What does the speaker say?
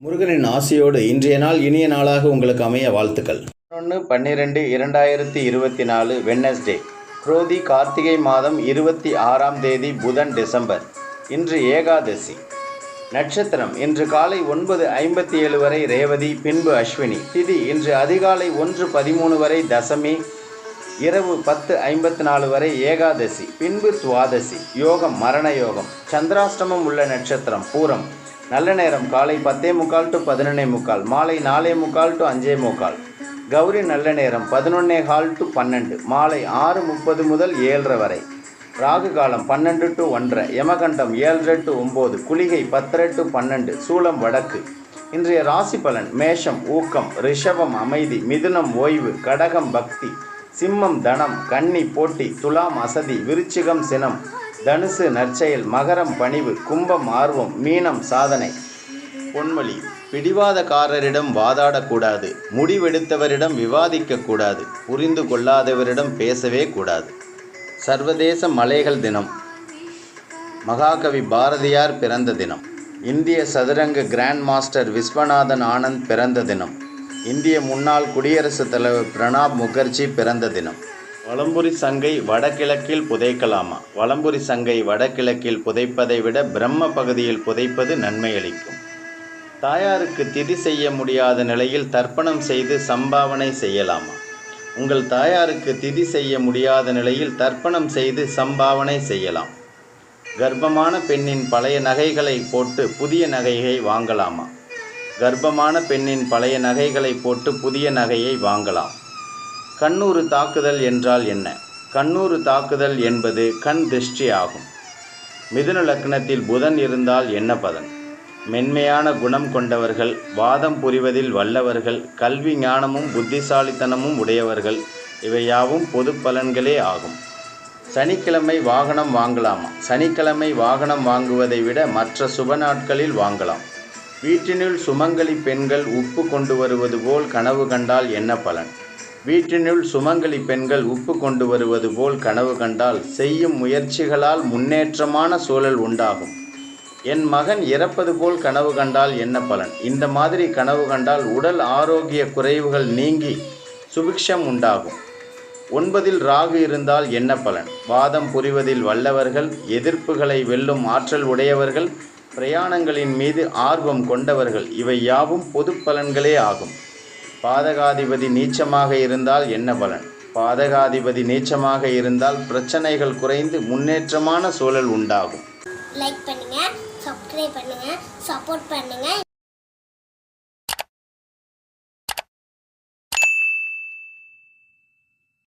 முருகனின் ஆசையோடு இன்றைய நாள் இனிய நாளாக உங்களுக்கு அமைய வாழ்த்துக்கள். 11/12/2024 வெட்னஸ்டே, குரோதி கார்த்திகை மாதம் 26ஆம் தேதி புதன் டிசம்பர். இன்று ஏகாதசி. நட்சத்திரம் இன்று காலை 9:57 வரை ரேவதி, பின்பு அஸ்வினி. திதி இன்று அதிகாலை 1:13 வரை தசமி, இரவு 10:54 வரை ஏகாதசி, பின்பு துவாதசி. யோகம் மரண யோகம். சந்திராஷ்டமம் உள்ள நட்சத்திரம் பூரம். நல்ல நேரம் காலை 10:45 to 11:45, மாலை 4:45 to 5:45. கௌரி நல்ல நேரம் 11:15 to 12, மாலை 6:30 முதல் 7:30 வரை. ராகு காலம் 12 to 1:30, யமகண்டம் 7:30 to 9, குளிகை 10:30 to 12, சூலம் வடக்கு. இன்றைய ராசி பலன்: மேஷம் ஊக்கம், ரிஷபம் அமைதி, மிதுனம் ஓய்வு, கடகம் பக்தி, சிம்மம் தனம், கன்னி போட்டி, துலாம் அசதி, விருச்சிகம் சினம், தனுசு நற்செயல், மகரம் பணிவு, கும்பம் ஆர்வம், மீனம் சாதனை. பொன்மொழி: பிடிவாதக்காரரிடம் வாதாடக்கூடாது, முடிவெடுத்தவரிடம் விவாதிக்கக்கூடாது, புரிந்து கொள்ளாதவரிடம் பேசவே கூடாது. சர்வதேச மலைகள் தினம். மகாகவி பாரதியார் பிறந்த தினம். இந்திய சதுரங்க கிராண்ட் மாஸ்டர் விஸ்வநாதன் ஆனந்த் பிறந்த தினம். இந்திய முன்னாள் குடியரசுத் தலைவர் பிரணாப் முகர்ஜி பிறந்த தினம். வலம்புரி சங்கை வடகிழக்கில் புதைக்கலாமா? வலம்புரி சங்கை வடகிழக்கில் புதைப்பதை விட பிரம்ம பகுதியில் புதைப்பது நன்மையளிக்கும். தாயாருக்கு திதி செய்ய முடியாத நிலையில் தர்ப்பணம் செய்து சம்பாவனை செய்யலாமா? உங்கள் தாயாருக்கு திதி செய்ய முடியாத நிலையில் தர்ப்பணம் செய்து சம்பாவனை செய்யலாம். கர்ப்பமான பெண்ணின் பழைய நகைகளை போட்டு புதிய நகையை வாங்கலாமா? கர்ப்பமான பெண்ணின் பழைய நகைகளை போட்டு புதிய நகையை வாங்கலாம். கண்ணூறு தாக்குதல் என்றால் என்ன? கண்ணூறு தாக்குதல் என்பது கண் திருஷ்டி ஆகும். மிதுன லக்னத்தில் புதன் இருந்தால் என்ன பலன்? மென்மையான குணம் கொண்டவர்கள், வாதம் புரிவதில் வல்லவர்கள், கல்வி ஞானமும் புத்திசாலித்தனமும் உடையவர்கள். இவையாவும் பொது பலன்களே ஆகும். சனிக்கிழமை வாகனம் வாங்கலாமா? சனிக்கிழமை வாகனம் வாங்குவதை விட மற்ற சுப நாட்களில் வாங்கலாம். வீட்டினுள் சுமங்கலி பெண்கள் உப்பு கொண்டு வருவது போல் கனவு கண்டால் என்ன பலன்? வீட்டினுள் சுமங்கலி பெண்கள் உப்பு கொண்டு வருவது போல் கனவு கண்டால் செய்யும் முயற்சிகளால் முன்னேற்றமான சூழல் உண்டாகும். என் மகன் இறப்பது போல் கனவு கண்டால் என்ன பலன்? இந்த மாதிரி கனவு கண்டால் உடல் ஆரோக்கிய குறைவுகள் நீங்கி சுபிக்ஷம் உண்டாகும். 9இல் ராகு இருந்தால் என்ன பலன்? வாதம் புரிவதில் வல்லவர்கள், எதிர்ப்புகளை வெல்லும் ஆற்றல் உடையவர்கள், பிரயாணங்களின் மீது ஆர்வம் கொண்டவர்கள். இவை யாவும் பொது பலன்களே ஆகும். பாதகாதிபதி நீச்சமாக இருந்தால் என்ன பலன்? பாதகாதிபதி நீச்சமாக இருந்தால் பிரச்சனைகள் குறைந்து முன்னேற்றமான சூழல் உண்டாகும். லைக் பண்ணுங்க, சப்ஸ்கிரைப் பண்ணுங்க, சப்போர்ட் பண்ணுங்க.